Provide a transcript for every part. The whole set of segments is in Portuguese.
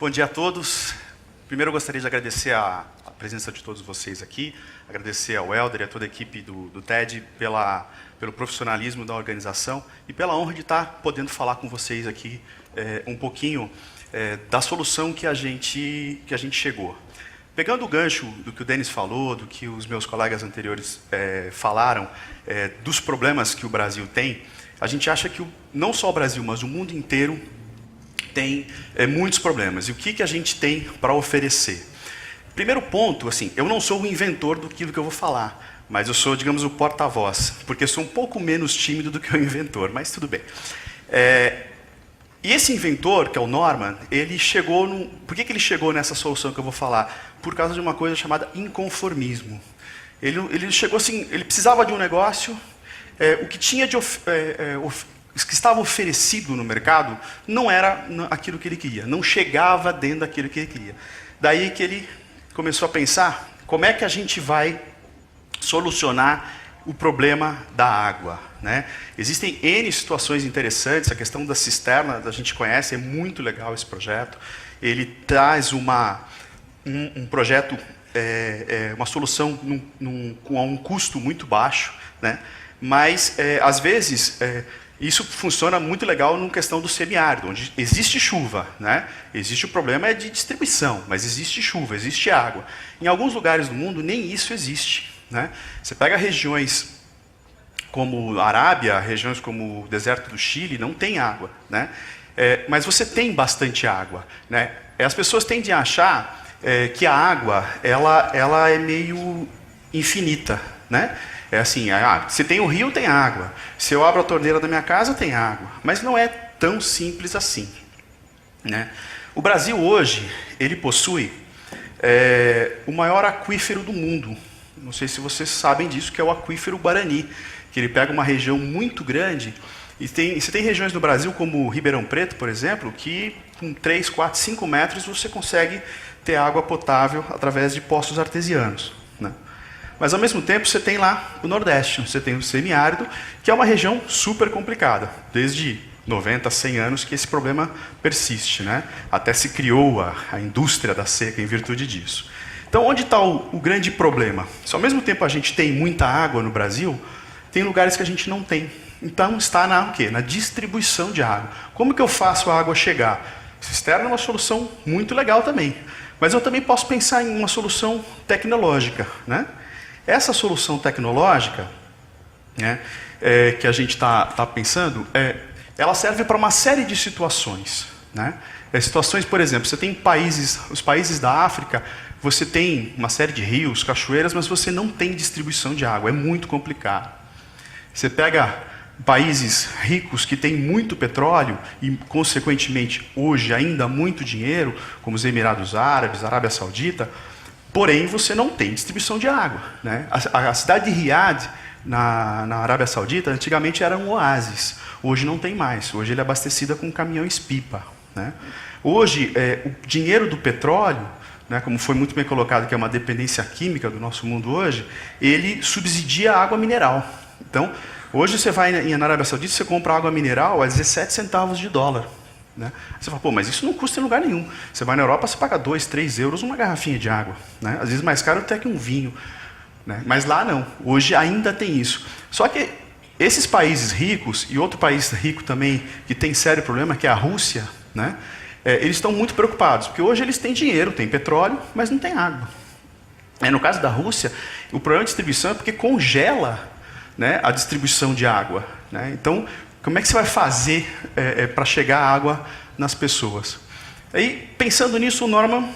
Bom dia a todos. Primeiro eu gostaria de agradecer a presença de todos vocês aqui, agradecer ao Helder e a toda a equipe do TED pelo profissionalismo da organização e pela honra de estar podendo falar com vocês aqui um pouquinho da solução que a gente chegou. Pegando o gancho do que o Denis falou, do que os meus colegas anteriores falaram, dos problemas que o Brasil tem, a gente acha que não só o Brasil, mas o mundo inteiro tem muitos problemas. E o que a gente tem para oferecer? Primeiro ponto, assim, eu não sou o inventor do que eu vou falar, mas eu sou, digamos, o porta-voz, porque eu sou um pouco menos tímido do que o inventor, mas tudo bem. E esse inventor, que é o Norman, ele chegou Por que ele chegou nessa solução que eu vou falar? Por causa de uma coisa chamada inconformismo. Ele chegou assim, ele precisava de um negócio, o que tinha que estava oferecido no mercado não era aquilo que ele queria, não chegava dentro daquilo que ele queria. Daí que ele começou a pensar, como é que a gente vai solucionar o problema da água, né? Existem N situações interessantes, a questão da cisterna, a gente conhece, é muito legal esse projeto. Ele traz um projeto, uma solução com um custo muito baixo, né? Mas, às vezes, isso funciona muito legal na questão do semiárido, onde existe chuva, né? Existe o problema de distribuição, mas existe chuva, existe água. Em alguns lugares do mundo, nem isso existe, né? Você pega regiões como a Arábia, regiões como o deserto do Chile, não tem água, né? Mas você tem bastante água, né? As pessoas tendem a achar que a água ela é meio infinita, né? É assim, se tem o rio, tem água. Se eu abro a torneira da minha casa, tem água. Mas não é tão simples assim, né? O Brasil hoje, ele possui o maior aquífero do mundo. Não sei se vocês sabem disso, que é o aquífero Guarani, que ele pega uma região muito grande. E você tem regiões no Brasil, como Ribeirão Preto, por exemplo, que com 3, 4, 5 metros você consegue ter água potável através de poços artesianos, né? Mas, ao mesmo tempo, você tem lá o Nordeste, você tem o semiárido, que é uma região super complicada. Desde 90, 100 anos que esse problema persiste, né? Até se criou a indústria da seca em virtude disso. Então, onde está o grande problema? Se ao mesmo tempo a gente tem muita água no Brasil, tem lugares que a gente não tem. Então, está na distribuição de água. Como que eu faço a água chegar? Cisterna é uma solução muito legal também. Mas eu também posso pensar em uma solução tecnológica, né? Essa solução tecnológica, né, que a gente está pensando, ela serve para uma série de situações, né? Situações, por exemplo, você tem os países da África, você tem uma série de rios, cachoeiras, mas você não tem distribuição de água, é muito complicado. Você pega países ricos que têm muito petróleo e, consequentemente, hoje ainda muito dinheiro, como os Emirados Árabes, Arábia Saudita, porém, você não tem distribuição de água, né? A cidade de Riad, na Arábia Saudita, antigamente era um oásis. Hoje não tem mais. Hoje ele é abastecida com caminhões-pipa, né? Hoje, o dinheiro do petróleo, né, como foi muito bem colocado, que é uma dependência química do nosso mundo hoje, ele subsidia a água mineral. Então, hoje você vai na Arábia Saudita, você compra água mineral a 17 centavos de dólar. Né? Você fala, pô, mas isso não custa em lugar nenhum. Você vai na Europa, você paga 2, 3 euros uma garrafinha de água, né? Às vezes mais caro até que um vinho, né? Mas lá não, hoje ainda tem isso. Só que esses países ricos, e outro país rico também, que tem sério problema, que é a Rússia, né? Eles estão muito preocupados, porque hoje eles têm dinheiro, têm petróleo, mas não tem água. No caso da Rússia, o problema de distribuição é porque congela, né, a distribuição de água, né? Então, como é que você vai fazer para chegar a água nas pessoas? Aí, pensando nisso, o Norman,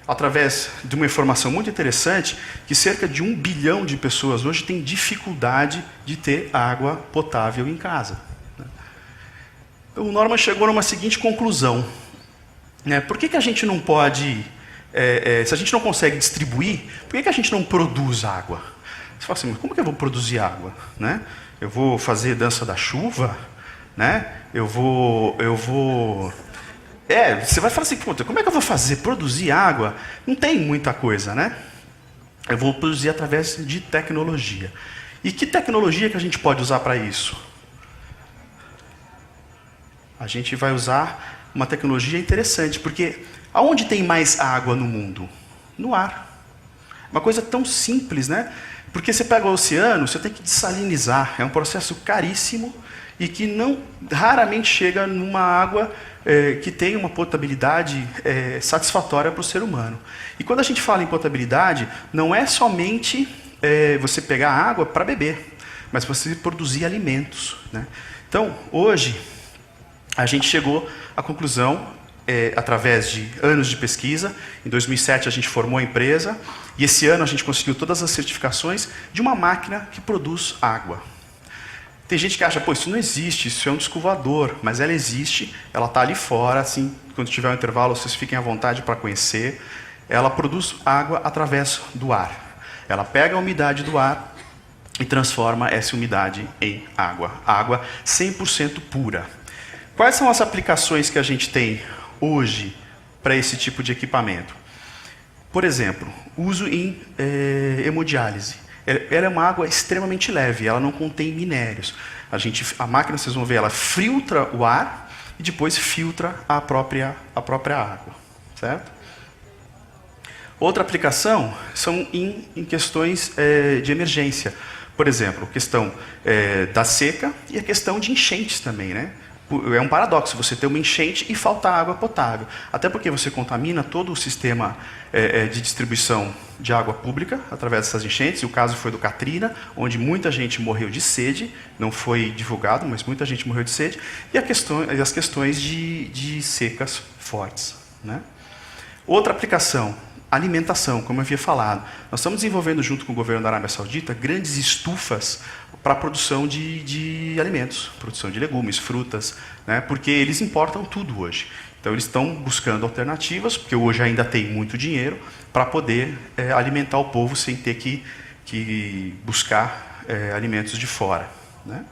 através de uma informação muito interessante, que cerca de 1 bilhão de pessoas hoje têm dificuldade de ter água potável em casa, né? O Norman chegou numa seguinte conclusão, né? Por que a gente não pode, se a gente não consegue distribuir, por que a gente não produz água? Você fala assim, mas como que eu vou produzir água, né? Eu vou fazer dança da chuva, né? Você vai falar assim, puta, como é que eu vou produzir água? Não tem muita coisa, né? Eu vou produzir através de tecnologia. E que tecnologia que a gente pode usar para isso? A gente vai usar uma tecnologia interessante, porque Aonde tem mais água no mundo? No ar. Uma coisa tão simples, né? Porque você pega o oceano, você tem que dessalinizar. É um processo caríssimo e que raramente chega numa água que tem uma potabilidade satisfatória para o ser humano. E quando a gente fala em potabilidade, não é somente você pegar água para beber, mas você produzir alimentos, né? Então, hoje, a gente chegou à conclusão, através de anos de pesquisa. Em 2007 a gente formou a empresa e esse ano a gente conseguiu todas as certificações de uma máquina que produz água. Tem gente que acha, pô, isso não existe, isso é um disco voador, mas ela existe, ela está ali fora, assim, quando tiver um intervalo vocês fiquem à vontade para conhecer. Ela produz água através do ar. Ela pega a umidade do ar e transforma essa umidade em água. Água 100% pura. Quais são as aplicações que a gente tem hoje para esse tipo de equipamento? Por exemplo, uso em hemodiálise. Ela é uma água extremamente leve, ela não contém minérios. A máquina, vocês vão ver, ela filtra o ar e depois filtra a própria água. Certo? Outra aplicação são em questões de emergência. Por exemplo, a questão da seca e a questão de enchentes também, né? É um paradoxo você ter uma enchente e falta água potável. Até porque você contamina todo o sistema de distribuição de água pública através dessas enchentes. E o caso foi do Katrina, onde muita gente morreu de sede. Não foi divulgado, mas muita gente morreu de sede. E as questões de secas fortes, né? Outra aplicação, alimentação, como eu havia falado. Nós estamos desenvolvendo, junto com o governo da Arábia Saudita, grandes estufas para a produção de alimentos, produção de legumes, frutas, né? Porque eles importam tudo hoje. Então eles estão buscando alternativas, porque hoje ainda tem muito dinheiro, para poder alimentar o povo sem ter que buscar alimentos de fora, né?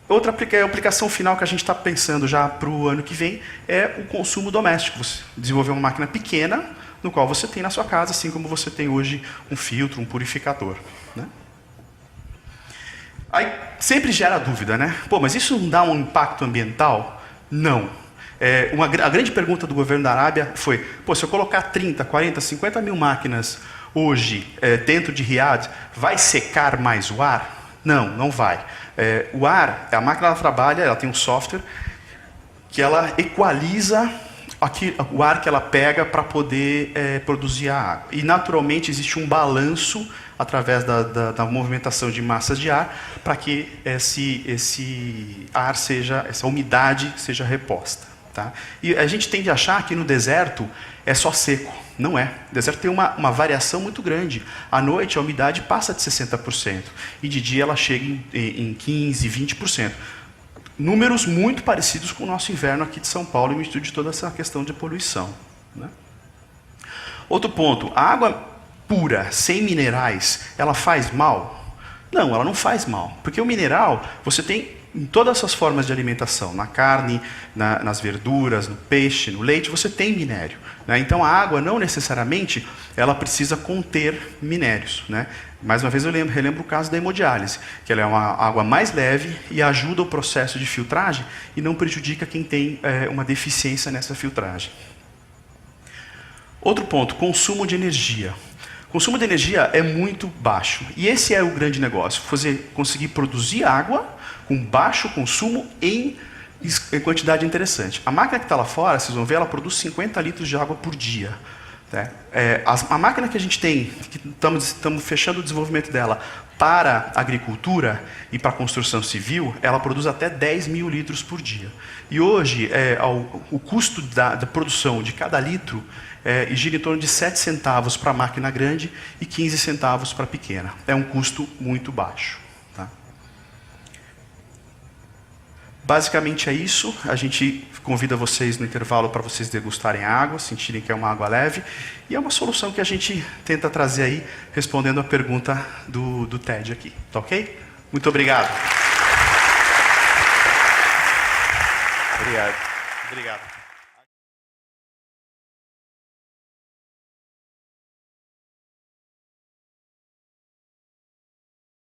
Outra aplicação final que a gente está pensando já para o ano que vem é o consumo doméstico. Você desenvolver uma máquina pequena, no qual você tem na sua casa, assim como você tem hoje um filtro, um purificador, né? Aí sempre gera dúvida, né? Pô, mas isso não dá um impacto ambiental? Não. A grande pergunta do governo da Arábia foi, pô, se eu colocar 30, 40, 50 mil máquinas hoje dentro de Riad, vai secar mais o ar? Não, não vai. O ar, a máquina ela trabalha, ela tem um software que ela equaliza o ar que ela pega para poder produzir a água. E naturalmente existe um balanço através da movimentação de massas de ar para que esse ar essa umidade seja reposta, tá? E a gente tende a achar que no deserto é só seco. Não é. O deserto tem uma variação muito grande. À noite a umidade passa de 60% e de dia ela chega em 15%, 20%. Números muito parecidos com o nosso inverno aqui de São Paulo, em virtude de toda essa questão de poluição, né? Outro ponto, a água pura, sem minerais, ela faz mal? Não, ela não faz mal. Porque o mineral, você tem em todas as suas formas de alimentação, na carne, nas verduras, no peixe, no leite, você tem minério, né? Então a água não necessariamente ela precisa conter minérios, né? Mais uma vez eu relembro o caso da hemodiálise, que ela é uma água mais leve e ajuda o processo de filtragem e não prejudica quem tem uma deficiência nessa filtragem. Outro ponto, consumo de energia. O consumo de energia é muito baixo. E esse é o grande negócio, conseguir produzir água com baixo consumo em quantidade interessante. A máquina que está lá fora, vocês vão ver, ela produz 50 litros de água por dia, né? A máquina que a gente tem, que estamos fechando o desenvolvimento dela para a agricultura e para a construção civil, ela produz até 10 mil litros por dia. E hoje, o custo da produção de cada litro gira em torno de 7 centavos para a máquina grande e 15 centavos para a pequena. É um custo muito baixo, tá? Basicamente é isso. A gente convida vocês no intervalo para vocês degustarem a água, sentirem que é uma água leve. E é uma solução que a gente tenta trazer aí, respondendo a pergunta do TED aqui. Tá ok? Muito obrigado. Obrigado. Obrigado.